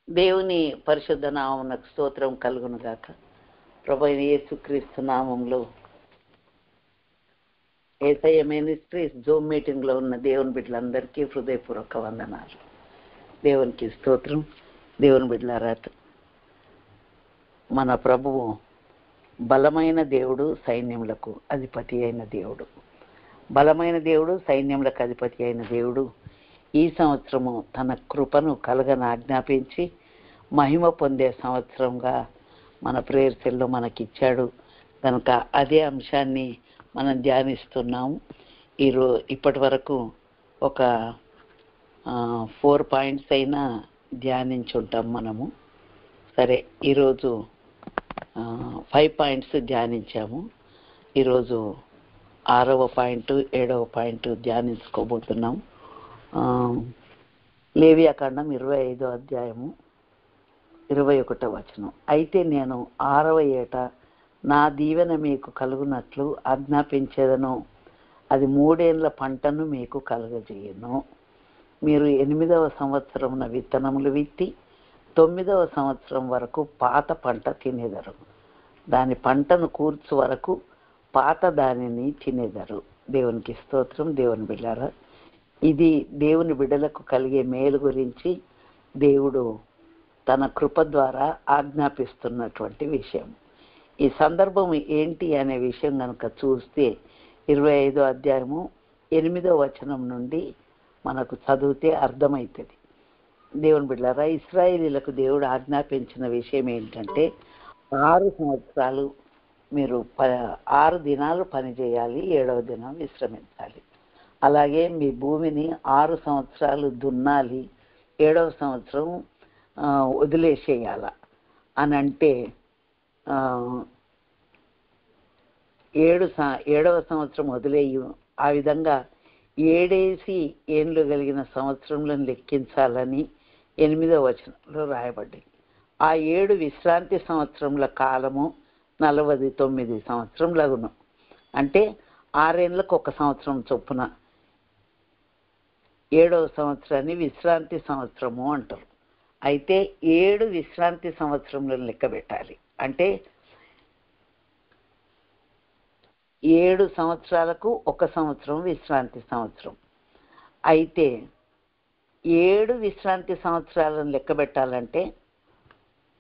దేవుని పరిశుద్ధ నామమునకు స్తోత్రం కలుగును గాక. ప్రభువైన యేసుక్రీస్తు నామములో యేసయ్య మినిస్ట్రీస్ జూమ్ మీటింగ్లో ఉన్న దేవుని బిడ్డలందరికీ హృదయపూర్వక వందనాలు. దేవునికి స్తోత్రం. దేవుని బిడ్డలారా, మన ప్రభువు బలమైన దేవుడు, సైన్యములకు అధిపతి అయిన దేవుడు. బలమైన దేవుడు, సైన్యములకు అధిపతి అయిన దేవుడు ఈ సంవత్సరము తన కృపను కలగని ఆజ్ఞాపించి మహిమ పొందే సంవత్సరంగా మన ప్రేయర్ సెల్లో మనకిచ్చాడు. కనుక అదే అంశాన్ని మనం ధ్యానిస్తున్నాము. ఇప్పటి వరకు ఒక 4 పాయింట్స్ అయినా ధ్యానించుంటాం మనము. సరే, ఈరోజు 5 పాయింట్స్ ధ్యానించాము. ఈరోజు 6వ పాయింట్ 7వ పాయింట్ ధ్యానించుకోబోతున్నాం. లేవియాకాండం 25వ అధ్యాయము 21వ వచనం. అయితే నేను 6వ ఏట నా దీవెన మీకు కలుగునట్లు ఆజ్ఞాపించేదను, అది 3 ఏళ్ల పంటను మీకు కలుగజేయను. మీరు 8వ సంవత్సరమున విత్తనములు విత్తి 9వ సంవత్సరం వరకు పాత పంట తినేదరు. దాని పంటను కూర్చు వరకు పాత దానిని తినేదరు. దేవునికి స్తోత్రం. దేవుని బిడ్డలారా, ఇది దేవుని బిడ్డలకు కలిగే మేలు గురించి దేవుడు తన కృప ద్వారా ఆజ్ఞాపిస్తున్నటువంటి విషయం. ఈ సందర్భం ఏంటి అనే విషయం కనుక చూస్తే 25వ అధ్యాయము 8వ వచనం నుండి మనకు చదివితే అర్థమవుతుంది. దేవుని బిడ్డలారా, ఇశ్రాయేలీలకు దేవుడు ఆజ్ఞాపించిన విషయం ఏంటంటే 6 సంవత్సరాలు మీరు 6 దినాలు పని చేయాలి, 7వ దినం విశ్రమించాలి. అలాగే మీ భూమిని 6 సంవత్సరాలు దున్నాలి, 7వ సంవత్సరం వదిలేసేయాల అని అంటే 7వ సంవత్సరం వదిలేయు. ఆ విధంగా 7 ఏండ్లు కలిగిన సంవత్సరంలో లెక్కించాలని 8వ వచనంలో రాయబడ్డాయి. ఆ 7 విశ్రాంతి సంవత్సరముల కాలము 49 సంవత్సరంలగును. అంటే 6 ఏళ్ళకు 1 సంవత్సరం చొప్పున 7వ సంవత్సరాన్ని విశ్రాంతి సంవత్సరము అంటారు. అయితే 7 విశ్రాంతి సంవత్సరంలో లెక్క పెట్టాలి. అంటే 7 సంవత్సరాలకు 1 సంవత్సరం విశ్రాంతి సంవత్సరం. అయితే 7 విశ్రాంతి సంవత్సరాలను లెక్క పెట్టాలంటే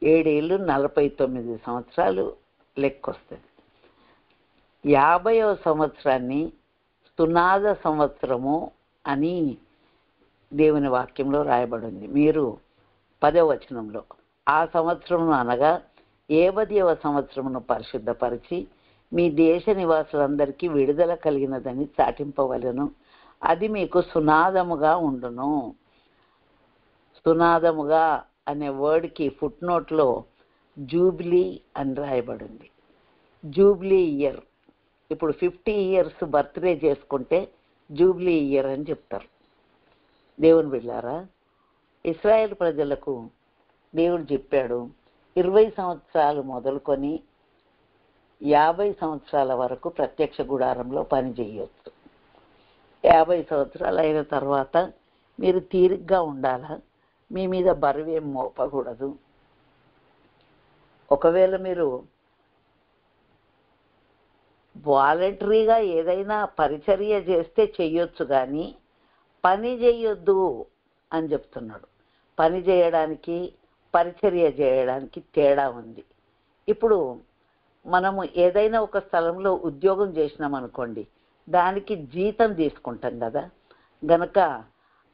7 ఏళ్ళు 49 సంవత్సరాలు లెక్కొస్తుంది. 50వ సంవత్సరాన్ని సునాద సంవత్సరము అని దేవుని వాక్యంలో రాయబడింది. మీరు 10వ వచనంలో ఆ సంవత్సరము అనగా 50వ సంవత్సరమును పరిశుద్ధపరిచి మీ దేశ నివాసులందరికీ విడుదల కలిగినదని చాటింపవలెను, అది మీకు సునాదముగా ఉండును. సునాదముగా అనే వర్డ్కి ఫుట్ నోట్లో జూబ్లీ అని రాయబడింది. Jubilee year. ఇప్పుడు 50 ఇయర్స్ బర్త్డే చేసుకుంటే జూబ్లీ ఇయర్ అని చెప్తారు. దేవుని బిడ్డలారా, ఇశ్రాయేల్ ప్రజలకు దేవుడు చెప్పాడు 20 సంవత్సరాలు మొదలుకొని 50 సంవత్సరాల వరకు ప్రత్యక్ష గుడారంలో పని చేయొచ్చు. 50 సంవత్సరాలు అయిన తర్వాత మీరు తీరిగ్గా ఉండాలా, మీ మీద బరువేం మోపకూడదు. ఒకవేళ మీరు వాలంటరీగా ఏదైనా పరిచర్య చేస్తే చెయ్యొచ్చు, కానీ పని చేయొద్దు అని చెప్తున్నాడు. పని చేయడానికి పరిచర్య చేయడానికి తేడా ఉంది. ఇప్పుడు మనము ఏదైనా ఒక స్థలంలో ఉద్యోగం చేసినామనుకోండి, దానికి జీతం తీసుకుంటాం కదా. గనక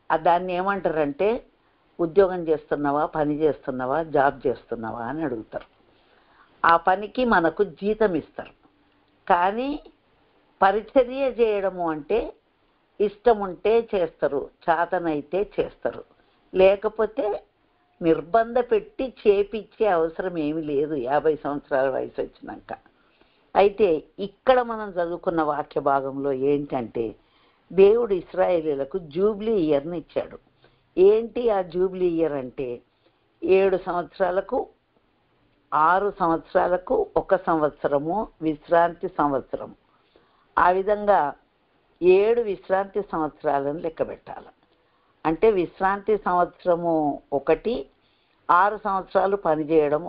దాన్ని ఏమంటారంటే ఉద్యోగం చేస్తున్నావా, పని చేస్తున్నావా, జాబ్ చేస్తున్నావా అని అడుగుతారు. ఆ పనికి మనకు జీతం ఇస్తారు. కానీ పరిచర్య చేయడము అంటే ఇష్టం ఉంటే చేస్తారు, చేతనైతే చేస్తారు, లేకపోతే నిర్బంధ పెట్టి చేపించే అవసరం ఏమీ లేదు 50 సంవత్సరాల వయసు వచ్చినాక. అయితే ఇక్కడ మనం చదువుకున్న వాక్య భాగంలో ఏంటంటే దేవుడు ఇశ్రాయేలీలకు జూబ్లీ ఇయర్ని ఇచ్చాడు. ఏంటి ఆ జూబ్లీ ఇయర్ అంటే 7 సంవత్సరాలకు 6 సంవత్సరాలకు 1 సంవత్సరము విశ్రాంతి సంవత్సరం. ఆ విధంగా 7 విశ్రాంతి సంవత్సరాలను లెక్క పెట్టాలి. అంటే విశ్రాంతి సంవత్సరము 1, 6 సంవత్సరాలు పనిచేయడం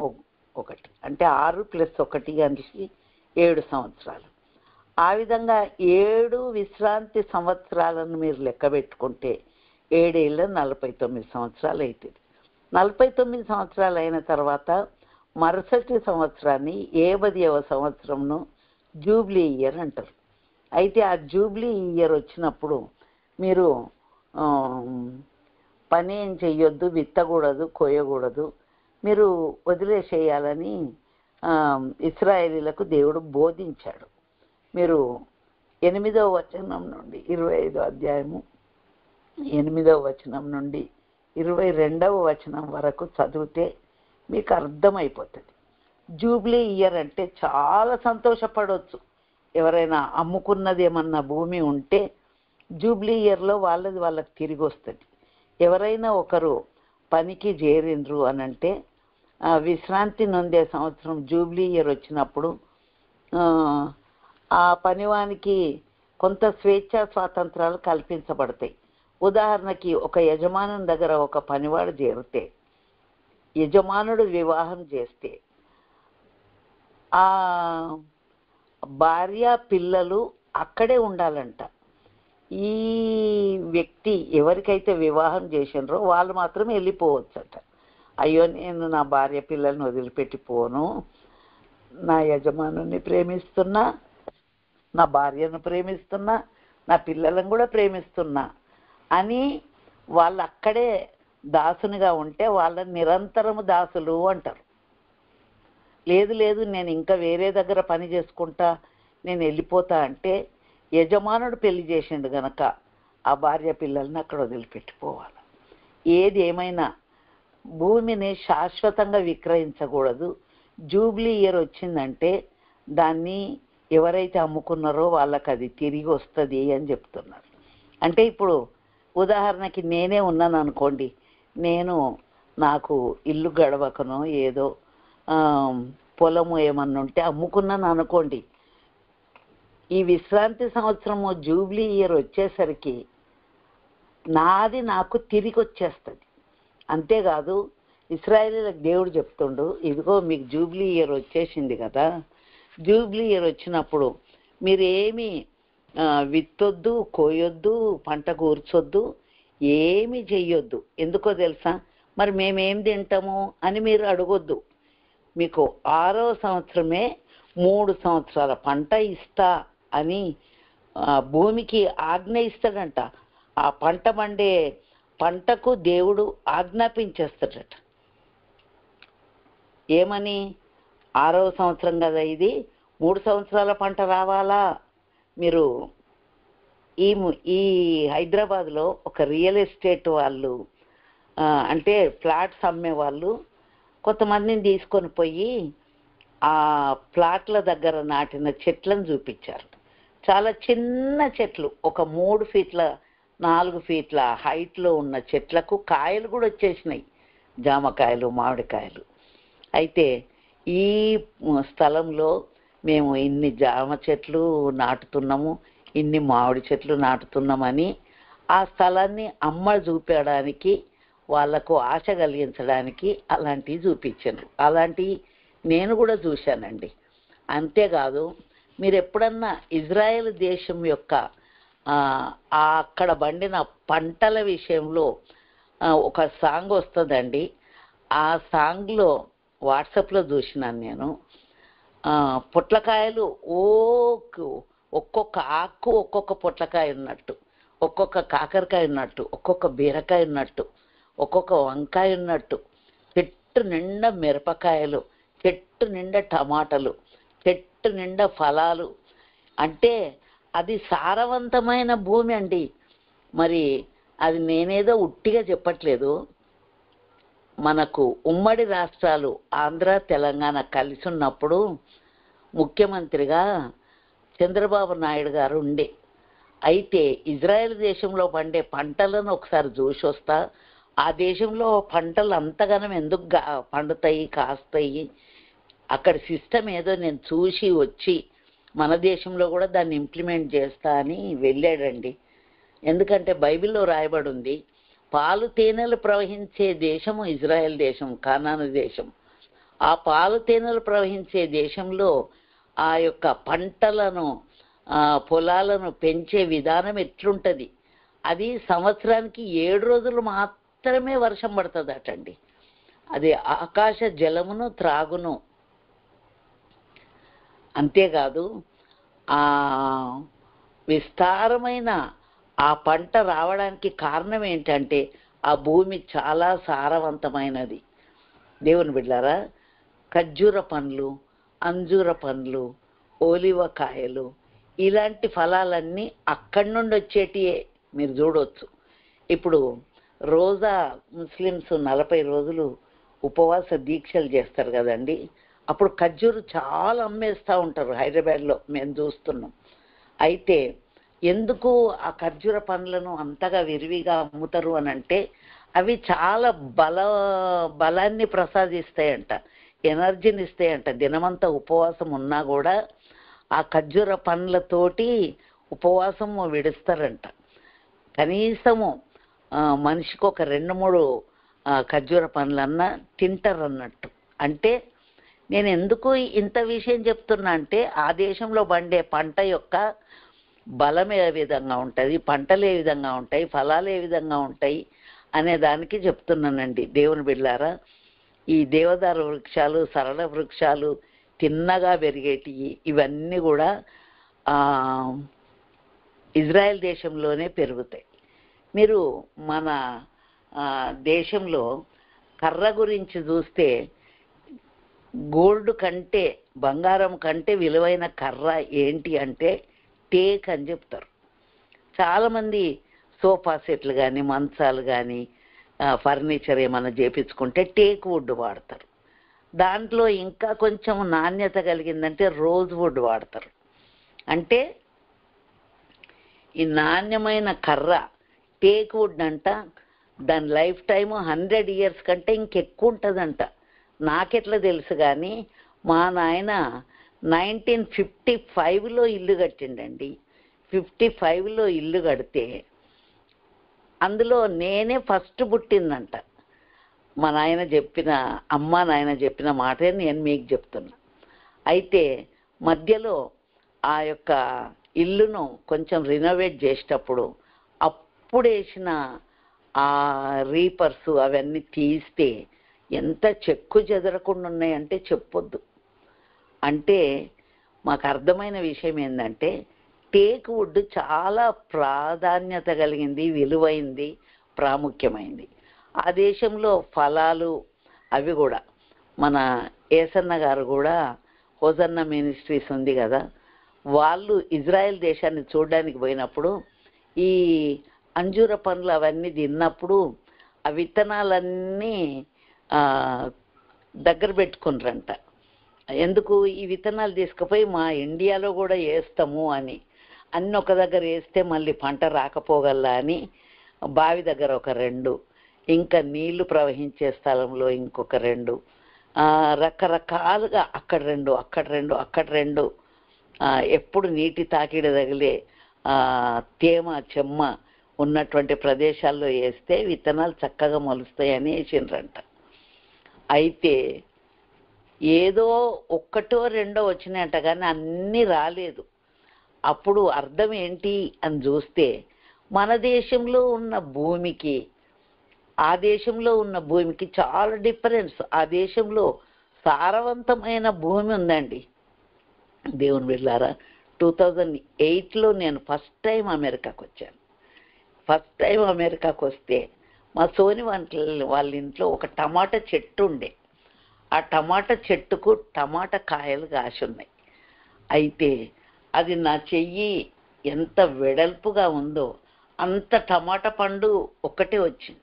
ఒకటి, అంటే 6 + 1 కలిసి 7 సంవత్సరాలు. ఆ విధంగా 7 విశ్రాంతి సంవత్సరాలను మీరు లెక్క పెట్టుకుంటే 7 ఏళ్ళ 49 సంవత్సరాలు అవుతుంది. 49 సంవత్సరాలు అయిన తర్వాత మరుసటి సంవత్సరాన్ని 50వ సంవత్సరంను జూబ్లీ ఇయర్ అంటారు. అయితే ఆ జూబ్లీ ఇయర్ వచ్చినప్పుడు మీరు పని ఏం చెయ్యొద్దు, విత్తకూడదు, కోయకూడదు, మీరు వదిలేసేయాలని ఇశ్రాయేలీలకు దేవుడు బోధించాడు. మీరు 8వ వచనం నుండి 25వ అధ్యాయము 8వ వచనం నుండి 22వ వచనం వరకు చదివితే మీకు అర్థమైపోతుంది. జూబ్లీ ఇయర్ అంటే చాలా సంతోషపడవచ్చు. ఎవరైనా అమ్ముకున్నది ఏమన్నా భూమి ఉంటే జూబ్లీ ఇయర్లో వాళ్ళకి తిరిగి వస్తుంది. ఎవరైనా ఒకరు పనికి చేరిండ్రు అనంటే విశ్రాంతి నొందే సంవత్సరం జూబ్లీ ఇయర్ వచ్చినప్పుడు ఆ పనివానికి కొంత స్వేచ్ఛా స్వాతంత్రాలు కల్పించబడతాయి. ఉదాహరణకి ఒక యజమానుని దగ్గర ఒక పనివాడు చేరితే, యజమానుడు వివాహం చేస్తే ఆ భార్య పిల్లలు అక్కడే ఉండాలంట. ఈ వ్యక్తి ఎవరికైతే వివాహం చేసినరో వాళ్ళు మాత్రం వెళ్ళిపోవచ్చట. అయ్యో నేను నా భార్య పిల్లల్ని వదిలిపెట్టిపోను, నా యజమానుని ప్రేమిస్తున్నా, నా భార్యను ప్రేమిస్తున్నా, నా పిల్లలను కూడా ప్రేమిస్తున్నా అని వాళ్ళు అక్కడే దాసునిగా ఉంటే వాళ్ళని నిరంతరము దాసులు అంటారు. లేదు నేను ఇంకా వేరే దగ్గర పని చేసుకుంటా, నేను వెళ్ళిపోతా అంటే యజమానుడు పెళ్లి చేసిండు గనక ఆ భార్య పిల్లల్ని అక్కడ వదిలిపెట్టిపోవాలి. ఏది ఏమైనా భూమిని శాశ్వతంగా విక్రయించకూడదు. జూబ్లీ ఇయర్ వచ్చిందంటే దాన్ని ఎవరైతే అమ్ముకున్నారో వాళ్ళకి అది తిరిగి వస్తుంది అని చెప్తున్నారు. అంటే ఇప్పుడు ఉదాహరణకి నేనే ఉన్నాను అనుకోండి, నాకు ఇల్లు గడవకనో ఏదో పొలము ఏమన్నా ఉంటే అమ్ముకున్నాను అనుకోండి, ఈ విశ్రాంతి సంవత్సరము జూబ్లీ ఇయర్ వచ్చేసరికి నాది నాకు తిరిగి వచ్చేస్తుంది. అంతేకాదు ఇశ్రాయేలీలకు దేవుడు చెప్తుండు, ఇదిగో మీకు జూబ్లీ ఇయర్ వచ్చేసింది కదా, జూబ్లీ ఇయర్ వచ్చినప్పుడు మీరేమి విత్తొద్దు, కోయొద్దు, పంట కూర్చొద్దు, ఏమి చెయ్యొద్దు. ఎందుకో తెలుసా? మరి మేమేం తింటాము అని మీరు అడగొద్దు. మీకు 6వ సంవత్సరమే 3 సంవత్సరాల పంట ఇస్తా అని భూమికి ఆజ్ఞ ఇస్తాడంట. ఆ పంట పండే పంటకు దేవుడు ఆజ్ఞాపించేస్తాడట. ఏమని? 6వ సంవత్సరం కదా ఇది, 3 సంవత్సరాల పంట రావాలా? మీరు ఈ హైదరాబాద్లో ఒక రియల్ ఎస్టేట్ వాళ్ళు, అంటే ఫ్లాట్స్ అమ్మే వాళ్ళు కొంతమందిని తీసుకొని పోయి ఆ ప్లాట్ల దగ్గర నాటిన చెట్లను చూపించారు. చాలా చిన్న చెట్లు, ఒక 3 ఫీట్ల 4 ఫీట్ల హైట్లో ఉన్న చెట్లకు కాయలు కూడా వచ్చేసినాయి, జామకాయలు, మామిడికాయలు. అయితే ఈ స్థలంలో మేము ఇన్ని జామ చెట్లు నాటుతున్నాము, ఇన్ని మామిడి చెట్లు నాటుతున్నామని ఆ స్థలాన్ని చూపించడానికి, వాళ్లకు ఆశ కలిగించడానికి అలాంటివి చూపించారు. అలాంటివి నేను కూడా చూశానండి. అంతేకాదు, మీరు ఎప్పుడన్నా ఇజ్రాయెల్ దేశం యొక్క అక్కడ పండిన పంటల విషయంలో ఒక సాంగ్ వస్తుందండి. ఆ సాంగ్లో వాట్సాప్లో చూసినాను నేను. పొట్లకాయలు ఒక్కొక్క ఆకు ఒక్కొక్క పొట్లకాయ ఉన్నట్టు, ఒక్కొక్క కాకరకాయ ఉన్నట్టు, ఒక్కొక్క బీరకాయ ఉన్నట్టు, ఒక్కొక్క వంకాయ ఉన్నట్టు, చెట్టు నిండా మిరపకాయలు, చెట్టు నిండా టమాటాలు, చెట్టు నిండా ఫలాలు. అంటే అది సారవంతమైన భూమి అండి. మరి అది నేనేదో ఉట్టిగా చెప్పట్లేదు. మనకు ఉమ్మడి రాష్ట్రాలు ఆంధ్ర, తెలంగాణ కలిసి ఉన్నప్పుడు ముఖ్యమంత్రిగా చంద్రబాబు నాయుడు గారు ఉండే. అయితే ఇజ్రాయెల్ దేశంలో పండే పంటలను ఒకసారి చూసి వస్తా, ఆ దేశంలో పంటలు అంతగానం ఎందుకు పండుతాయి, కాస్తాయి, అక్కడ సిస్టమ్ ఏదో నేను చూసి వచ్చి మన దేశంలో కూడా దాన్ని ఇంప్లిమెంట్ చేస్తా అని వెళ్ళాడండి. ఎందుకంటే బైబిల్లో రాయబడి ఉంది, పాలు తేనెలు ప్రవహించే దేశము ఇజ్రాయెల్ దేశం, కానాను దేశం. ఆ పాలు తేనెలు ప్రవహించే దేశంలో ఆ యొక్క పంటలను పొలాలను పెంచే విధానం ఎట్లుంటుంది? అది సంవత్సరానికి 7 రోజులు మాత్రమే వర్షం పడుతుందటండి. అది ఆకాశ జలమును త్రాగును. అంతేకాదు ఆ విస్తారమైన ఆ పంట రావడానికి కారణం ఏంటంటే ఆ భూమి చాలా సారవంతమైనది. దేవుని బిడ్డారా, ఖర్జూర పండ్లు, అంజూర పండ్లు, ఓలివ కాయలు, ఇలాంటి ఫలాలన్నీ అక్కడి నుండి వచ్చేటియే. మీరు చూడవచ్చు. ఇప్పుడు రోజా ముస్లిమ్స్ 40 రోజులు ఉపవాస దీక్షలు చేస్తారు కదండి. అప్పుడు ఖర్జూరు చాలా అమ్మేస్తూ ఉంటారు హైదరాబాద్లో, మేము చూస్తున్నాం. అయితే ఎందుకు ఆ ఖర్జూర పండ్లను అంతగా విరివిగా అమ్ముతారు అని అంటే అవి చాలా బలాన్ని ప్రసాదిస్తాయంట, ఎనర్జీని ఇస్తాయంట. దినమంతా ఉపవాసం ఉన్నా కూడా ఆ ఖర్జూర పండ్లతోటి ఉపవాసం విడుస్తారంట. కనీసము మనిషికి ఒక 2-3 ఖర్జూర పండ్లన్నా తింటారు అన్నట్టు. అంటే నేను ఎందుకు ఇంత విషయం చెప్తున్నా అంటే ఆ దేశంలో పండే పంట యొక్క బలం ఏ విధంగా ఉంటుంది, పంటలు ఏ విధంగా ఉంటాయి, ఫలాలు ఏ విధంగా ఉంటాయి అనే దానికి చెప్తున్నానండి. దేవుని బిడ్డలారా, ఈ దేవదారు వృక్షాలు, సరళ వృక్షాలు తిన్నగా పెరిగేటివి ఇవన్నీ కూడా ఇజ్రాయెల్ దేశంలోనే పెరుగుతాయి. మీరు మన దేశంలో కర్ర గురించి చూస్తే గోల్డ్ కంటే, బంగారం కంటే విలువైన కర్ర ఏంటి అంటే టేక్ అని చెప్తారు. చాలామంది సోఫా సెట్లు కానీ, మంచాలు కానీ, ఫర్నిచర్ ఏమైనా చేపించుకుంటే టేక్ వుడ్ వాడతారు. దాంట్లో ఇంకా కొంచెం నాణ్యత కలిగిందంటే రోజ్ వుడ్ వాడతారు. అంటే ఈ నాణ్యమైన కర్ర టేక్ వుడ్ అంట, దాని లైఫ్ టైము 100 years కంటే ఇంకెక్కువ ఉంటుందంట. నాకెట్లా తెలుసు కానీ మా నాయన 1955లో ఇల్లు కట్టిండండి. 55లో ఇల్లు కడితే అందులో నేనే ఫస్ట్ పుట్టిందంట. మా నాయన చెప్పిన, నాయన చెప్పిన మాటే నేను మీకు చెప్తున్నా. అయితే మధ్యలో ఆ యొక్క ఇల్లును కొంచెం రినోవేట్ చేసేటప్పుడు అప్పుడు వేసిన ఆ రీపర్స్ అవన్నీ తీస్తే ఎంత చెక్కు చెదరకుండా ఉన్నాయంటే చెప్పొద్దు. అంటే మాకు అర్థమైన విషయం ఏంటంటే టేక్ వుడ్ చాలా ప్రాధాన్యత కలిగింది, విలువైంది, ప్రాముఖ్యమైంది. ఆ దేశంలో ఫలాలు అవి కూడా మన ఏసన్న గారు కూడా హోజన్న మినిస్ట్రీస్ ఉంది కదా, వాళ్ళు ఇజ్రాయెల్ దేశాన్ని చూడడానికి పోయినప్పుడు ఈ అంజూర పండ్లు అవన్నీ తిన్నప్పుడు ఆ విత్తనాలన్నీ దగ్గర పెట్టుకున్నారంట. ఎందుకు? ఈ విత్తనాలు తీసుకుపోయి మా ఇండియాలో కూడా వేస్తాము అని. అన్నీ ఒక దగ్గర వేస్తే మళ్ళీ పంట రాకపోగల్లా అని బావి దగ్గర ఒక 2, ఇంకా నీళ్లు ప్రవహించే స్థలంలో ఇంకొక 2, రకరకాలుగా అక్కడ 2, అక్కడ 2, అక్కడ 2, ఎప్పుడు నీటి తాకిడి తగిలే తేమ చెమ్మ ఉన్నటువంటి ప్రదేశాల్లో వేస్తే విత్తనాలు చక్కగా మొలుస్తాయని వేసిండ్రంట. అయితే ఏదో 1, 2 వచ్చినాయంట, కానీ అన్నీ రాలేదు. అప్పుడు అర్థం ఏంటి అని చూస్తే మన దేశంలో ఉన్న భూమికి ఆ దేశంలో ఉన్న భూమికి చాలా డిఫరెన్స్. ఆ దేశంలో సారవంతమైన భూమి ఉందండి. దేవుని బిడ్డలారా, 2008లో నేను ఫస్ట్ టైం అమెరికాకు వచ్చాను. ఫస్ట్ టైం అమెరికాకు వస్తే మా సోని వాళ్ళ ఇంట్లో ఒక టమాటా చెట్టు ఉండే. ఆ టమాటా చెట్టుకు టమాటా కాయలు కాసున్నాయి. అయితే అది నా చెయ్యి ఎంత వెడల్పుగా ఉందో అంత టమాటా పండు ఒక్కటే వచ్చింది.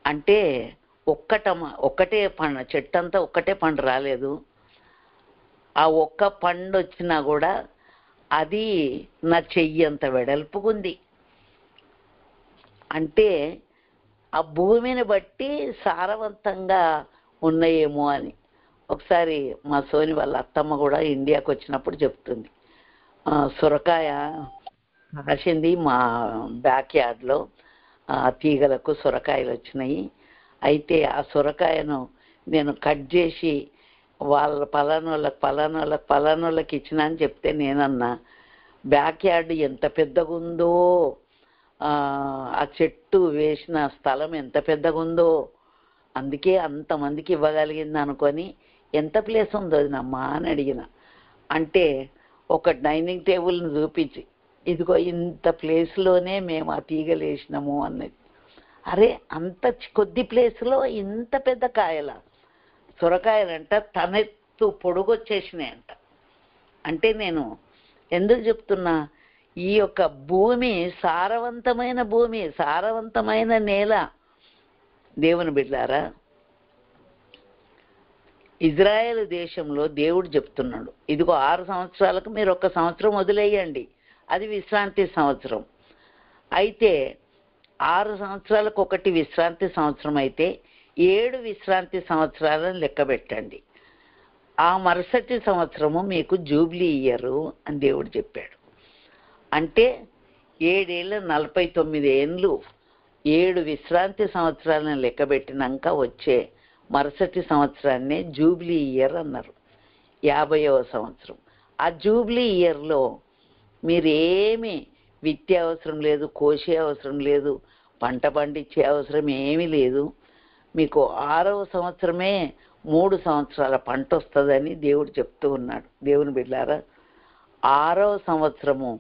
అంటే ఒక్కటే పండు, చెట్టు అంతా ఒక్కటే పండు రాలేదు. ఆ ఒక్క పండు వచ్చినా కూడా అది నా చెయ్యి అంత వెడల్పుకుంది. అంటే ఆ భూమిని బట్టి సారవంతంగా ఉన్నాయేమో అని. ఒకసారి మా సోని వాళ్ళ అత్తమ్మ కూడా ఇండియాకు వచ్చినప్పుడు చెప్తుంది, సొరకాయ కాసింది మా బ్యాక్ యార్డ్లో, ఆ తీగలకు సొరకాయలు వచ్చినాయి. అయితే ఆ సొరకాయను నేను కట్ చేసి వాళ్ళ పలానోళ్ళకి ఇచ్చిన అని చెప్తే నేనన్నా, బ్యాక్ యార్డ్ ఎంత పెద్దగా ఉందో, ఆ చెట్టు వేసిన స్థలం ఎంత పెద్దగా ఉందో, అందుకే అంతమందికి ఇవ్వగలిగింది అనుకొని ఎంత ప్లేస్ ఉందో అది నమ్మా అని అడిగిన. అంటే ఒక డైనింగ్ టేబుల్ని చూపించి, ఇదిగో ఇంత ప్లేస్లోనే మేము ఆ తీగలు వేసినాము అన్నది. అరే అంత కొద్ది ప్లేస్లో ఇంత పెద్ద కాయల సొరకాయలంట తనెత్తు పొడుగొచ్చేసినాయంట. అంటే నేను ఎందుకు చెప్తున్నా, ఈ యొక్క భూమి సారవంతమైన భూమి, సారవంతమైన నేల. దేవుని బిడ్డారా, ఇజ్రాయెల్ దేశంలో దేవుడు చెప్తున్నాడు, ఇదిగో 6 సంవత్సరాలకు మీరు 1 సంవత్సరం వదిలేయండి, అది విశ్రాంతి సంవత్సరం. అయితే 6 సంవత్సరాలకు ఒకటి విశ్రాంతి సంవత్సరం అయితే 7 విశ్రాంతి సంవత్సరాలను లెక్క పెట్టండి. ఆ మరుసటి సంవత్సరము మీకు జూబ్లీ ఇయరు అని దేవుడు చెప్పాడు. అంటే 7 ఏళ్ళ 49 ఏండ్లు 7 విశ్రాంతి సంవత్సరాలను లెక్క పెట్టినాక వచ్చే మరుసటి సంవత్సరాన్నే జూబ్లీ ఇయర్ అన్నారు, 50వ సంవత్సరం. ఆ జూబ్లీ ఇయర్లో మీరేమి విత్తే అవసరం లేదు, కోసే అవసరం లేదు, పంట పండించే అవసరం ఏమీ లేదు. మీకు 6వ సంవత్సరమే 3 సంవత్సరాల పంట వస్తుందని దేవుడు చెప్తూ ఉన్నాడు. దేవుని బిడ్డారా, 6వ సంవత్సరము,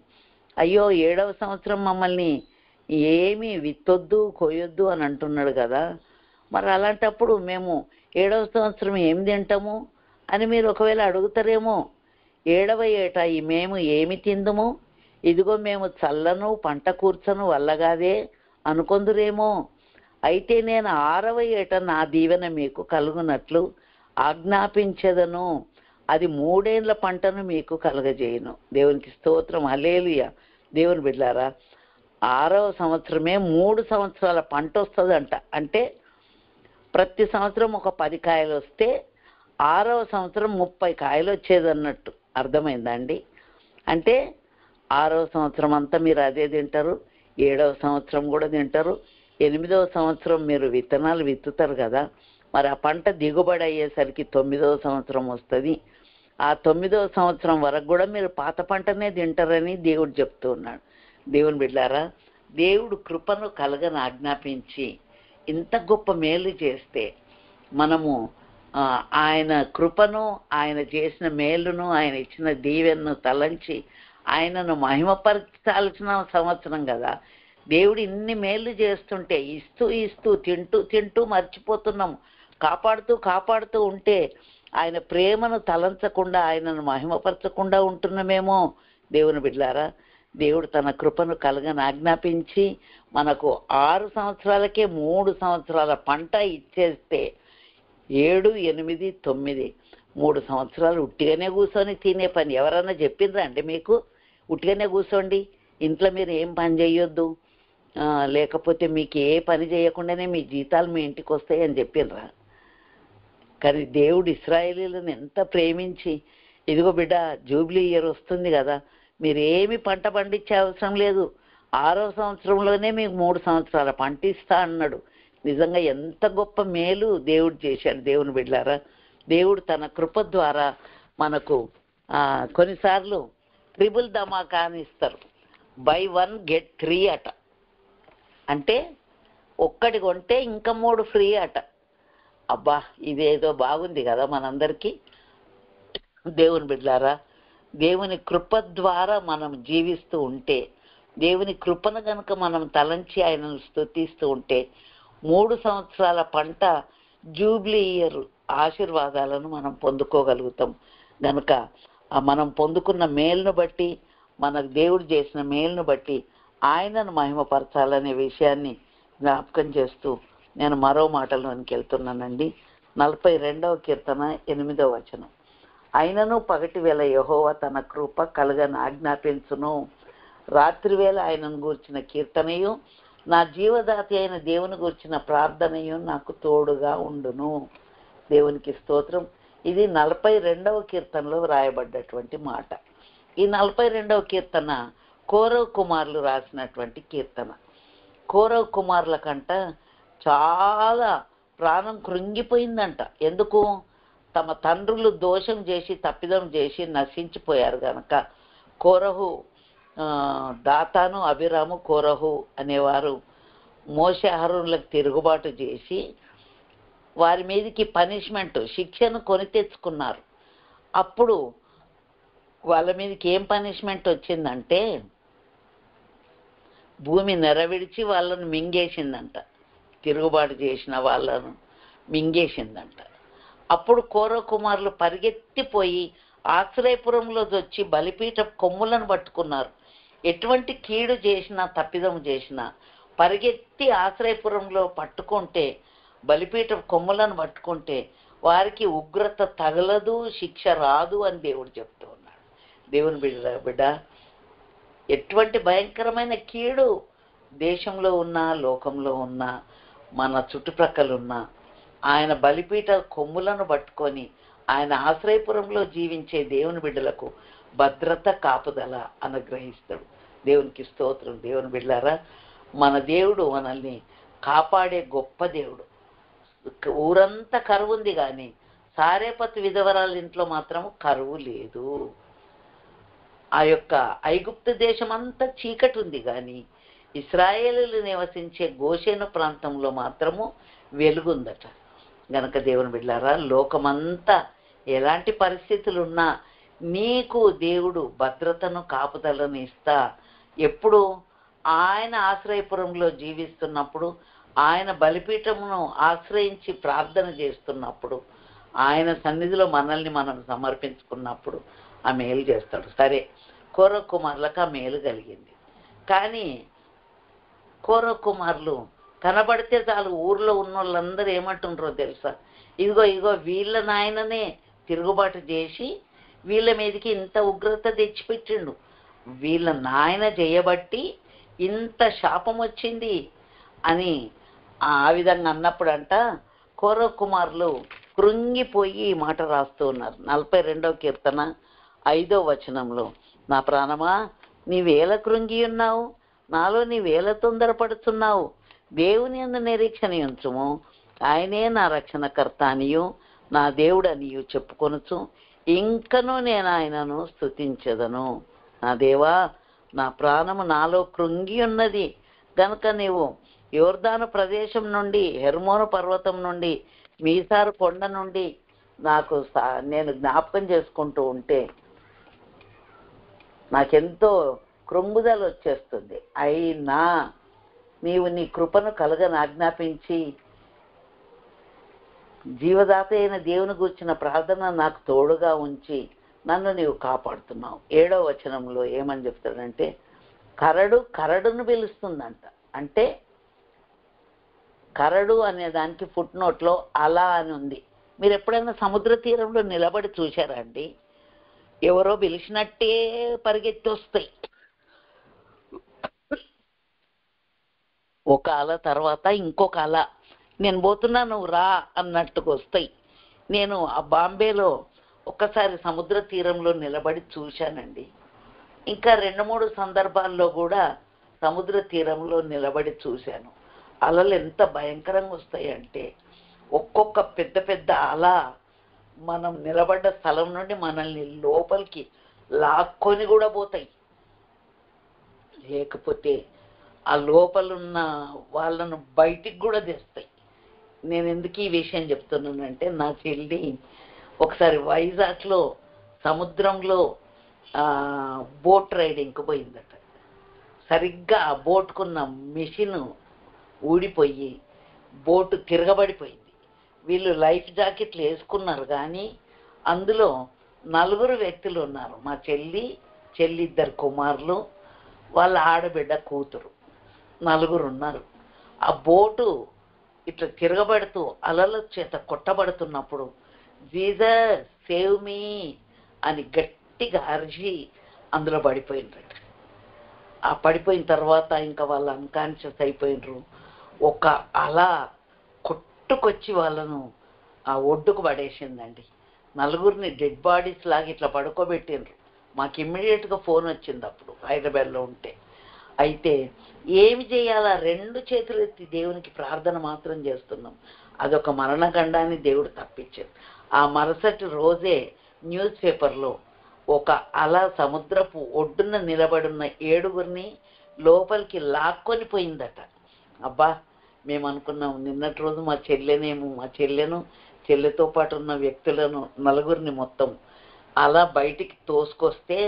అయ్యో 7వ సంవత్సరం మమ్మల్ని ఏమీ విత్తొద్దు కోయొద్దు అని అంటున్నాడు కదా, మరి అలాంటప్పుడు మేము 7వ సంవత్సరం ఏం తింటాము అని మీరు ఒకవేళ అడుగుతారేమో. 7వ ఏట మేము ఏమి తిందుము, ఇదిగో మేము చల్లను పంట కూర్చను వల్లగాదే అనుకొందురేమో. అయితే నేను 6వ ఏట నా దీవెన మీకు కలుగునట్లు ఆజ్ఞాపించదను, అది 3 ఏళ్ల పంటను మీకు కలగజేయను. దేవునికి స్తోత్రం, హల్లెలూయా. దేవుని బిడ్డారా, 6వ సంవత్సరమే 3 సంవత్సరాల పంట వస్తుందంట. అంటే ప్రతి సంవత్సరం ఒక 10 కాయలు వస్తే 6వ సంవత్సరం 30 కాయలు వచ్చేదన్నట్టు. అర్థమైందండి? అంటే 6వ సంవత్సరం అంతా మీరు అదే తింటారు, 7వ సంవత్సరం కూడా తింటారు, 8వ సంవత్సరం మీరు విత్తనాలు విత్తుతారు కదా, మరి ఆ పంట దిగుబడి అయ్యేసరికి 9వ సంవత్సరం వస్తుంది. ఆ 9వ సంవత్సరం వరకు కూడా మీరు పాత పంటనే తింటారని దేవుడు చెప్తూ ఉన్నాడు. దేవుని బిడ్డారా, దేవుడు కృపను కలగని ఆజ్ఞాపించి ఇంత గొప్ప మేలు చేస్తే మనము ఆయన కృపను, ఆయన చేసిన మేలును, ఆయన ఇచ్చిన దీవెనను తలంచి ఆయనను మహిమపరచాల్సిన సంవత్సరం కదా. దేవుడు ఇన్ని మేలు చేస్తుంటే ఇస్తూ ఇస్తూ తింటూ తింటూ మర్చిపోతున్నాము. కాపాడుతూ ఉంటే ఆయన ప్రేమను తలంచకుండా ఆయనను మహిమపరచకుండా ఉంటున్నామేమో. దేవుని బిడ్డలారా, దేవుడు తన కృపను కలగని ఆజ్ఞాపించి మనకు 6 సంవత్సరాలకే 3 సంవత్సరాల పంట ఇచ్చేస్తే 7, 8, 9 3 సంవత్సరాలు ఉట్టిగానే కూర్చొని తినే పని ఎవరన్నా చెప్పిండ్రా అండి మీకు? ఉట్టిగానే కూర్చోండి, ఇంట్లో మీరు ఏం పని చేయొద్దు, లేకపోతే మీకు ఏ పని చేయకుండానే మీ జీతాలు మీ ఇంటికి వస్తాయి అని చెప్పిండ్రా? కానీ దేవుడు ఇశ్రాయేలీలను ఎంత ప్రేమించి, ఇదిగో బిడ్డ జూబ్లీ ఇయర్ వస్తుంది కదా, మీరు ఏమి పంట పండించే అవసరం లేదు, 6వ సంవత్సరంలోనే మీకు 3 సంవత్సరాల పంట ఇస్తా అన్నాడు. నిజంగా ఎంత గొప్ప మేలు దేవుడు చేశాడు. దేవుని బిడ్డలారా, దేవుడు తన కృప ద్వారా మనకు కొన్నిసార్లు ట్రిపుల్ ధమాకా అని ఇస్తారు. బై 1 get 3 అట. అంటే ఒక్కటి కొంటే ఇంకా 3 ఫ్రీ అట. అబ్బా, ఇదేదో బాగుంది కదా మనందరికీ. దేవుని బిడ్డలారా, దేవుని కృప ద్వారా మనం జీవిస్తూ ఉంటే, దేవుని కృపను కనుక మనం తలంచి ఆయనను స్తుతిస్తూ ఉంటే 3 సంవత్సరాల పంట జూబ్లీ ఇయర్ ఆశీర్వాదాలను మనం పొందుకోగలుగుతాం. కనుక మనం పొందుకున్న మేలును బట్టి, మనకు దేవుడు చేసిన మేలును బట్టి ఆయనను మహిమపరచాలనే విషయాన్ని జ్ఞాపకం చేస్తూ నేను మరో మాటలోనికి వెళ్తున్నానండి. 42వ కీర్తన 8వ వచనం. ఆయనను పగటి వేళ యెహోవా తన కృప కలగని ఆజ్ఞాపించును, రాత్రి వేళ ఆయనను గూర్చిన కీర్తనయు, నా జీవదాతి అయిన దేవుని గూర్చిన ప్రార్థనయు నాకు తోడుగా ఉండును. దేవునికి స్తోత్రం. ఇది 42వ కీర్తనలో రాయబడ్డటువంటి మాట. ఈ 42వ కీర్తన కోరవ కుమారులు రాసినటువంటి కీర్తన. కౌరవ కుమారులకంట చాలా ప్రాణం కృంగిపోయిందంట. ఎందుకు? తమ తండ్రులు దోషం చేసి తప్పిదం చేసి నశించిపోయారు గనక. కోరహు దాతాను అభిరాము కోరహు అనేవారు మోషే అహరోనులకు తిరుగుబాటు చేసి వారి మీదకి పనిష్మెంట్ శిక్షను కొని తెచ్చుకున్నారు. అప్పుడు వాళ్ళ మీదకి ఏం పనిష్మెంట్ వచ్చిందంటే భూమి నెరవిడిచి వాళ్ళను మింగేసిందంట. తిరుగుబాటు చేసిన వాళ్ళను మింగేసిందంట. అప్పుడు కౌరవ కుమారులు పరిగెత్తిపోయి ఆశ్రయపురంలో వచ్చి బలిపీఠ కొమ్ములను పట్టుకున్నారు. ఎటువంటి కీడు చేసినా తప్పిదం చేసినా పరిగెత్తి ఆశ్రయపురంలో పట్టుకుంటే, బలిపీఠ కొమ్ములను పట్టుకుంటే వారికి ఉగ్రత తగలదు, శిక్ష రాదు అని దేవుడు చెప్తూ ఉన్నాడు. దేవుని బిడ్డ, ఎటువంటి భయంకరమైన కీడు దేశంలో ఉన్నా లోకంలో ఉన్నా మన చుట్టుప్రక్కల ఉన్నా ఆయన బలిపీఠ కొమ్ములను పట్టుకొని ఆయన ఆశ్రయపురంలో జీవించే దేవుని బిడ్డలకు భద్రత కాపుదల అనుగ్రహిస్తాడు. దేవునికి స్తోత్రం. దేవుని బిడ్డలారా, మన దేవుడు మనల్ని కాపాడే గొప్ప దేవుడు. ఊరంతా కరువు ఉంది కానీ సారేపతు విధవరాల ఇంట్లో మాత్రం కరువు లేదు. ఆ యొక్క ఐగుప్తు దేశం అంతా చీకటి ఉంది కానీ ఇశ్రాయేలీయులు నివసించే గోషేను ప్రాంతంలో మాత్రము వెలుగుందట. గనక దేవుని బిడ్డలారా, లోకమంతా ఎలాంటి పరిస్థితులున్నా నీకు దేవుడు భద్రతను కాపుదలను ఇస్తా. ఎప్పుడు? ఆయన ఆశ్రయపురంలో జీవిస్తున్నప్పుడు, ఆయన బలిపీఠమును ఆశ్రయించి ప్రార్థన చేస్తున్నప్పుడు, ఆయన సన్నిధిలో మనల్ని మనం సమర్పించుకున్నప్పుడు ఆ మేలు చేస్తాడు. సరే, కౌరవ కుమారులకు ఆ మేలు కలిగింది. కానీ కౌరవ కుమారులు కనబడితే చాలు ఊర్లో ఉన్న వాళ్ళందరూ ఏమంటుండ్రో తెలుసా? ఇదిగో వీళ్ళ నాయననే తిరుగుబాటు చేసి వీళ్ళ మీదకి ఇంత ఉగ్రత తెచ్చిపెట్టిండు, వీళ్ళ నాయన చేయబట్టి ఇంత శాపం వచ్చింది అని ఆ విధంగా అన్నప్పుడంట కౌరవ కుమారులు కృంగిపోయి ఈ మాట రాస్తూ ఉన్నారు. 42వ కీర్తన 5వ వచనంలో, నా ప్రాణమా నీవేళ కృంగి ఉన్నావు, నాలో నీవేళ తొందరపడుతున్నావు, దేవుని యందు నిరీక్షణ ఉంచుము, ఆయనే నా రక్షణకర్త అనియు నా దేవుడనియు చెప్పుకొనుచు ఇంకనూ నేను ఆయనను స్తుతించెదను. నా దేవా, నా ప్రాణము నాలో కృంగి ఉన్నది గనుక నీవు యోర్దాను ప్రదేశం నుండి, హెర్మోను పర్వతం నుండి, మీసారు కొండ నుండి నేను జ్ఞాపకం చేసుకుంటూ ఉంటే నాకెంతో కృంగుదల వచ్చేస్తుంది. అయినా నీవు నీ కృపను కలగని ఆజ్ఞాపించి జీవదాత అయిన దేవుని గూర్చిన ప్రార్థన నాకు తోడుగా ఉంచి నన్ను నీవు కాపాడుతున్నావు. 7వ వచనంలో ఏమని చెప్తాడంటే, కరడును పిలుస్తుందంట. అంటే కరడు అనే దానికి ఫుట్ నోట్లో అలా అని ఉంది. మీరు ఎప్పుడైనా సముద్ర తీరంలో నిలబడి చూశారా అండి? ఎవరో పిలిచినట్టే పరిగెత్తి వస్తాయి. ఒక అల తర్వాత ఇంకొక అల, నేను పోతున్నా నువ్వు రా అన్నట్టుకు వస్తాయి. నేను ఆ బాంబేలో ఒక్కసారి సముద్ర తీరంలో నిలబడి చూశానండి. ఇంకా 2-3 సందర్భాల్లో కూడా సముద్ర తీరంలో నిలబడి చూశాను. అలలు ఎంత భయంకరంగా వస్తాయంటే ఒక్కొక్క పెద్ద పెద్ద అల మనం నిలబడ్డ స్థలం నుండి మనల్ని లోపలికి లాక్కొని కూడా పోతాయి. లేకపోతే ఆ లోపలున్న వాళ్ళను బయటికి కూడా తెస్తాయి. నేను ఎందుకు ఈ విషయం చెప్తున్నానంటే, నా చెల్లి ఒకసారి వైజాగ్లో సముద్రంలో బోట్ రైడింగ్కి పోయిందట. సరిగ్గా ఆ బోట్కున్న మిషన్ ఊడిపోయి బోటు తిరగబడిపోయింది. వీళ్ళు లైఫ్ జాకెట్లు వేసుకున్నారు కానీ అందులో 4 వ్యక్తులు ఉన్నారు. మా చెల్లి 2 కుమారులు, వాళ్ళ ఆడబిడ్డ కూతురు, 4 ఉన్నారు. ఆ బోటు ఇట్లా తిరగబడుతూ అలల చేత కొట్టబడుతున్నప్పుడు జీసస్ సేవ్ మీ అని గట్టిగా అరిచి అందులో పడిపోయినరట. ఆ పడిపోయిన తర్వాత ఇంకా వాళ్ళు అన్కాన్షియస్ అయిపోయినరు. ఒక అల కొట్టుకొచ్చి వాళ్ళను ఆ ఒడ్డుకు పడేసిందండి. 4 డెడ్ బాడీస్ లాగా ఇట్లా పడుకోబెట్టిండ్రు. మాకు ఇమ్మీడియట్గా ఫోన్ వచ్చింది అప్పుడు హైదరాబాద్లో ఉంటే. అయితే ఏమి చేయాలా? 2 చేతులు ఎత్తి దేవునికి ప్రార్థన మాత్రం చేస్తున్నాం. అదొక మరణగండాన్ని దేవుడు తప్పించాడు. ఆ మరుసటి రోజే న్యూస్ పేపర్లో ఒక అల సముద్రపు ఒడ్డున నిలబడున్న 7గురిని లోపలికి లాక్కొని పోయిందట. అబ్బా, మేము అనుకున్నాం నిన్నటి రోజు మా చెల్లెను చెల్లెతో పాటు ఉన్న వ్యక్తులను 4గురిని మొత్తం అలా బయటికి తోసుకొస్తే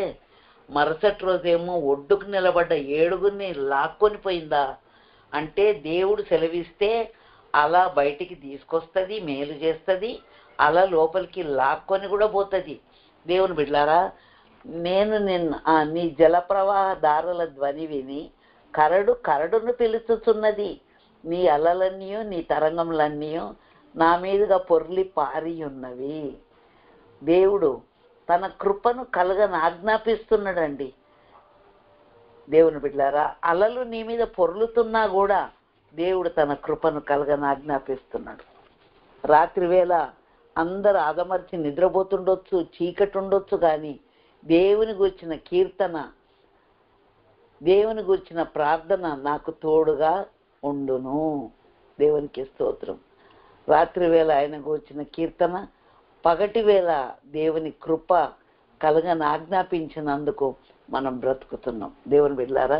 మరుసటి రోజేమో ఒడ్డుకు నిలబడ్డ 7గురిని లాక్కొని పోయిందా అంటే దేవుడు సెలవిస్తే అలా బయటికి తీసుకొస్తుంది, మేలు చేస్తుంది, అలా లోపలికి లాక్కొని కూడా పోతుంది. దేవుని బిడ్డలారా, నేను నీ జలప్రవాహ దారుల ధ్వని విని కరడును పిలుచుతున్నది. నీ అలలన్నీ నీ తరంగములన్నీ నా మీదుగా పొర్లి పారి ఉన్నవి. దేవుడు తన కృపను కలగని ఆజ్ఞాపిస్తున్నాడండి. దేవుని బిడ్డలారా, అలలు నీ మీద పొర్లుతున్నా కూడా దేవుడు తన కృపను కలగని ఆజ్ఞాపిస్తున్నాడు. రాత్రి వేళ అందరు ఆదమర్చి నిద్రపోతుండొచ్చు, చీకటి ఉండొచ్చు, కానీ దేవుని గురించిన కీర్తన, దేవుని గురించిన ప్రార్థన నాకు తోడుగా ఉండును. దేవునికి స్తోత్రం. రాత్రి వేళ ఆయన గురించిన కీర్తన, పగటి వేళ దేవుని కృప కలగని ఆజ్ఞాపించినందుకు మనం బ్రతుకుతున్నాం. దేవుని బిడ్డలారా,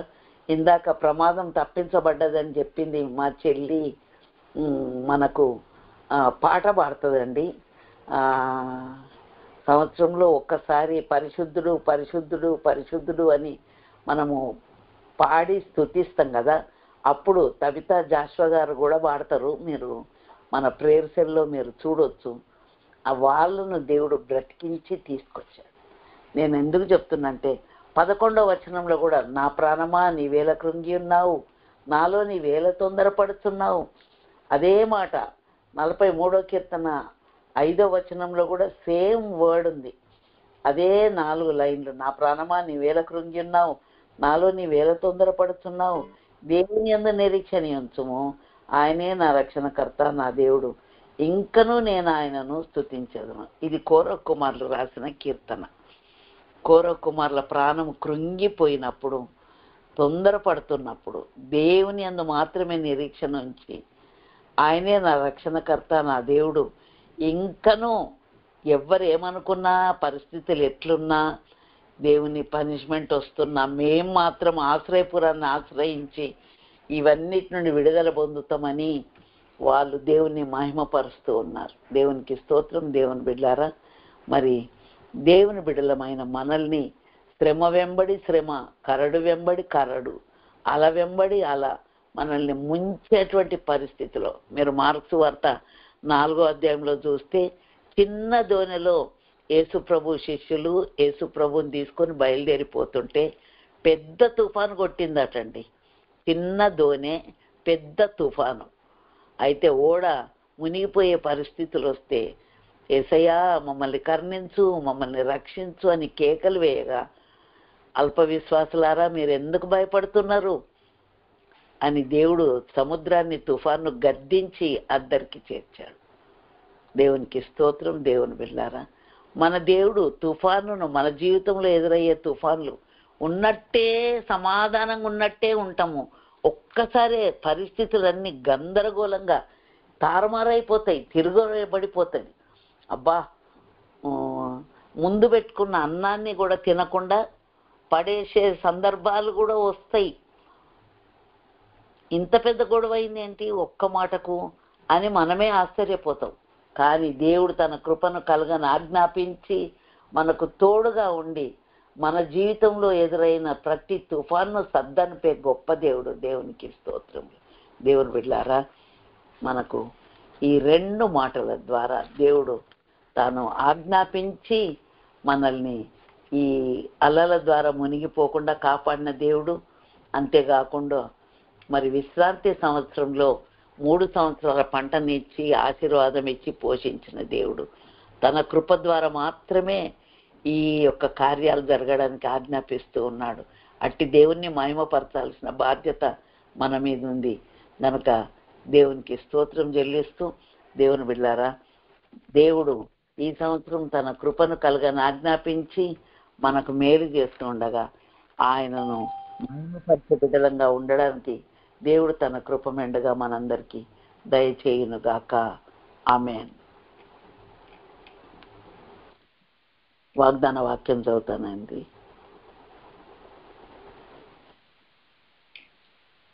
ఇందాక ప్రమాదం తప్పించబడ్డదని చెప్పింది మా చెల్లి. మనకు పాట పాడుతుందండి. సంవత్సరంలో ఒక్కసారి పరిశుద్ధుడు పరిశుద్ధుడు పరిశుద్ధుడు అని మనము పాడి స్తుతిస్తాం కదా. అప్పుడు తబితా జాషువా గారు కూడా పాడతారు. మీరు మన ప్రేయర్ సెల్లో మీరు చూడొచ్చు. ఆ వాళ్ళను దేవుడు బ్రతికించి తీసుకొచ్చాడు. నేను ఎందుకు చెప్తున్నంటే 11వ వచనంలో కూడా, నా ప్రాణమా నీవేళ కృంగి ఉన్నావు, నాలో నీవేళ తొందరపడుతున్నావు. అదే మాట 43వ కీర్తన 5వ వచనంలో కూడా సేమ్ వర్డ్ ఉంది. అదే 4 లైన్లు, నా ప్రాణమా నీవేళ కృంగి ఉన్నావు, నాలో నీవేళ తొందరపడుతున్నావు, దేవుని యందు నిరీక్షణ ఉంచుము, ఆయనే నా రక్షణకర్త, నా దేవుడు, ఇంకనూ నేను ఆయనను స్తుతించదును. ఇది కోరహ్ కుమారులు రాసిన కీర్తన. కోరహ్ కుమారుల ప్రాణం కృంగిపోయినప్పుడు, తొందరపడుతున్నప్పుడు దేవుని యందు మాత్రమే నిరీక్షణ ఉంచి, ఆయనే నా రక్షణకర్త, నా దేవుడు, ఇంకనూ ఎవ్వరేమనుకున్నా, పరిస్థితులు ఎట్లున్నా, దేవుని పనిష్మెంట్ వస్తున్నా, మేం మాత్రం ఆశ్రయపురాన్ని ఆశ్రయించి ఇవన్నిటి నుండి విడుదల పొందుతామని వాళ్ళు దేవుని మహిమపరుస్తూ ఉన్నారు. దేవునికి స్తోత్రం. దేవుని బిడ్డలారా, మరి దేవుని బిడ్డలమైన మనల్ని శ్రమ వెంబడి శ్రమ, కరడు వెంబడి కరడు, అల వెంబడి అల మనల్ని ముంచేటువంటి పరిస్థితిలో, మీరు మార్క్స్ వార్త 4వ అధ్యాయంలో చూస్తే, చిన్న దోణిలో యేసుప్రభు శిష్యులు యేసుప్రభుని తీసుకొని బయలుదేరిపోతుంటే పెద్ద తుఫాను కొట్టిందటండి. చిన్న దోణె, పెద్ద తుఫాను. అయితే ఓడ మునిగిపోయే పరిస్థితులు వస్తే, యేసయ్యా మమ్మల్ని కరుణించు, మమ్మల్ని రక్షించు అని కేకలు వేయగా, అల్ప విశ్వాసులారా మీరు ఎందుకు భయపడుతున్నారు అని దేవుడు సముద్రాన్ని, తుఫాను గద్దించి అద్దరికి చేర్చాడు. దేవునికి స్తోత్రం. దేవుని బిడ్డలారా, మన దేవుడు తుఫానును, మన జీవితంలో ఎదురయ్యే తుఫాన్లు ఉన్నట్టే సమాధానంగా ఉన్నట్టే ఉంటాము. ఒక్కసారే పరిస్థితులన్నీ గందరగోళంగా తారుమారైపోతాయి, తిరగబడిపోతాయి. అబ్బా, ముందు పెట్టుకున్న అన్నాన్ని కూడా తినకుండా పడేసే సందర్భాలు కూడా వస్తాయి. ఇంత పెద్ద గొడవ అయింది ఏంటి ఒక్క మాటకు అని మనమే ఆశ్చర్యపోతాం. కానీ దేవుడు తన కృపను కలగని ఆజ్ఞాపించి మనకు తోడుగా ఉండి మన జీవితంలో ఎదురైన ప్రతి తుఫాను సద్దనిపే గొప్ప దేవుడు. దేవునికి స్తోత్రం. దేవుని బిడ్డలారా, మనకు ఈ 2 మాటల ద్వారా దేవుడు తాను ఆజ్ఞాపించి మనల్ని ఈ అలల ద్వారా మునిగిపోకుండా కాపాడిన దేవుడు. అంతేకాకుండా మరి విశ్రాంతి సంవత్సరంలో 3 సంవత్సరాల పంటనిచ్చి ఆశీర్వాదం ఇచ్చి పోషించిన దేవుడు. తన కృప ద్వారా మాత్రమే ఈ యొక్క కార్యాలు జరగడానికి ఆజ్ఞాపిస్తూ ఉన్నాడు. అట్టి దేవుణ్ణి మహిమపరచాల్సిన బాధ్యత మన మీద ఉంది కనుక దేవునికి స్తోత్రం చెల్లిస్తూ, దేవుని బిడ్డలారా, దేవుడు ఈ సంవత్సరం తన కృపను కలగని ఆజ్ఞాపించి మనకు మేలు చేస్తూ ఉండగా ఆయనను మహిమపరిచే బిడ్డలంగా ఉండడానికి దేవుడు తన కృప మెండగా మనందరికీ దయచేయునుగాక. ఆమేన్. వాగ్దాన వాక్యం చదువుతానండి.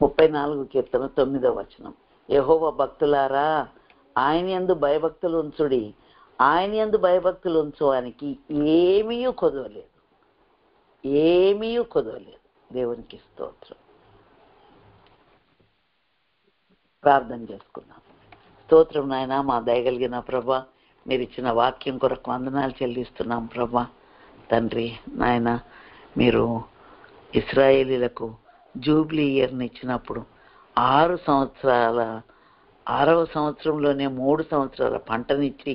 34 కీర్తన 9వ వచనం. యెహోవా భక్తులారా, ఆయన యందు భయభక్తులు ఉంచుడి, ఆయన యందు భయభక్తులు ఉంచువానికి ఏమీ కొదవలేదు, ఏమీ కొదవలేదు. దేవునికి స్తోత్రం. ప్రార్థన చేసుకున్నాం. స్తోత్రం నాయన, మా దయగలిగిన ప్రభా, మీరు ఇచ్చిన వాక్యం కొరకు వందనాలు చెల్లిస్తున్నాం ప్రభా. తండ్రి నాయన, మీరు ఇశ్రాయేలీలకు జూబ్లీ ఇయర్ని ఇచ్చినప్పుడు 6 సంవత్సరాల 6వ సంవత్సరంలోనే 3 సంవత్సరాల పంటనిచ్చి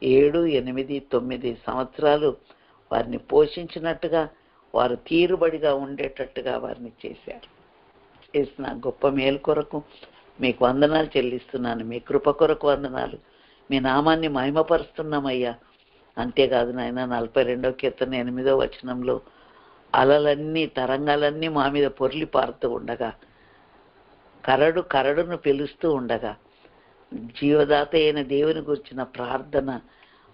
7, 8, 9 సంవత్సరాలు వారిని పోషించినట్టుగా, వారు తీరుబడిగా ఉండేటట్టుగా వారిని చేశారు. చేసిన గొప్ప మేలు కొరకు మీకు వందనాలు చెల్లిస్తున్నాను. మీ కృప కొరకు వందనాలు. మీ నామాన్ని మహిమపరుస్తున్నామయ్యా. అంతేకాదు నాయన, 42వ కీర్తన 8వ వచనంలో అలలన్నీ, తరంగాలన్నీ మా మీద పొర్లి పారుతూ ఉండగా, కరడును పిలుస్తూ ఉండగా, జీవదాత అయిన దేవుని గురించిన ప్రార్థన,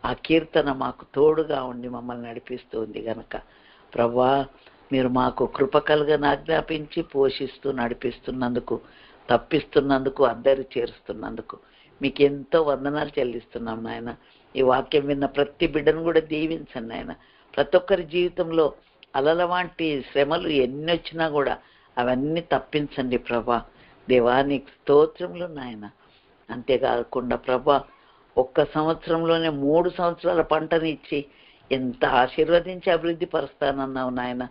ఆ కీర్తన మాకు తోడుగా ఉండి మమ్మల్ని నడిపిస్తూ ఉంది గనక ప్రభా, మీరు మాకు కృప కలుగని ఆజ్ఞాపించి పోషిస్తూ నడిపిస్తున్నందుకు, తప్పిస్తున్నందుకు, అద్దరి చేరుస్తున్నందుకు మీకు ఎంతో వందనాలు చెల్లిస్తున్నాం నాయన. ఈ వాక్యం విన్న ప్రతి బిడ్డను కూడా దీవించండి నాయన. ప్రతి ఒక్కరి జీవితంలో అలల వంటి శ్రమలు ఎన్ని వచ్చినా కూడా అవన్నీ తప్పించండి ప్రభా. దేవానికి స్తోత్రములు నాయన. అంతేకాకుండా ప్రభా, 1 సంవత్సరంలోనే 3 సంవత్సరాల పంటని ఇచ్చి ఎంత ఆశీర్వదించి అభివృద్ధి పరుస్తానన్నావు నాయన.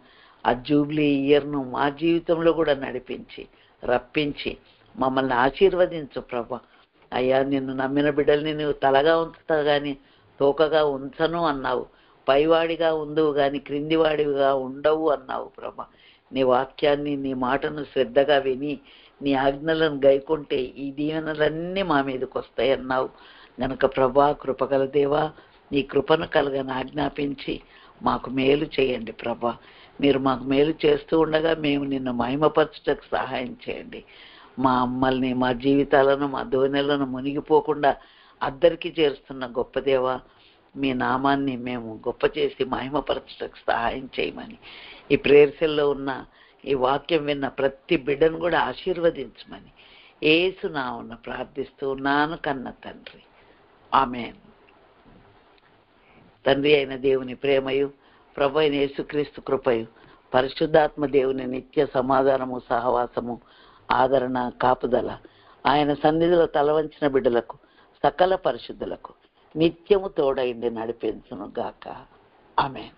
ఆ జూబ్లీ ఇయర్ను మా జీవితంలో కూడా నడిపించి, రప్పించి మమ్మల్ని ఆశీర్వదించు ప్రభా. అయ్యా, నిన్ను నమ్మిన బిడ్డల్ని నువ్వు తలగా ఉంచుతా కానీ తోకగా ఉంచను అన్నావు. పైవాడిగా ఉందువు కానీ క్రిందివాడిగా ఉండవు అన్నావు ప్రభా. నీ వాక్యాన్ని, నీ మాటను శ్రద్ధగా విని నీ ఆజ్ఞలను గైకుంటే ఈ దీవెనలన్నీ మా మీదకి వస్తాయి అన్నావు గనక ప్రభా, కృపగల దేవా, నీ కృపను కలగని ఆజ్ఞాపించి మాకు మేలు చేయండి ప్రభా. మీరు మాకు మేలు చేస్తూ ఉండగా మేము నిన్ను మహిమపరచుటకు సహాయం చేయండి. మమ్మల్ని, మా జీవితాలను, మా ధోనిలను మునిగిపోకుండా అద్దరికి చేరుస్తున్న గొప్ప దేవా, మీ నామాన్ని మేము గొప్ప చేసి మహిమపరచుటకు సహాయం చేయమని, ఈ ప్రేయర్సెల్లో ఉన్న ఈ వాక్యం విన్న ప్రతి బిడ్డను కూడా ఆశీర్వదించమని యేసు నామమున ప్రార్థిస్తూ ఉన్నాను కన్న తండ్రి. ఆమేన్. తండ్రి అయిన దేవుని ప్రేమయు, ప్రభు అయిన యేసుక్రీస్తు కృపయు, పరిశుద్ధాత్మ దేవుని నిత్య సమాధానము, సహవాసము, ఆదరణ, కాపుదల ఆయన సన్నిధిలో తలవంచిన బిడ్డలకు, సకల పరిశుద్ధులకు నిత్యము తోడైండి నడిపించును గాక. ఆమేన్.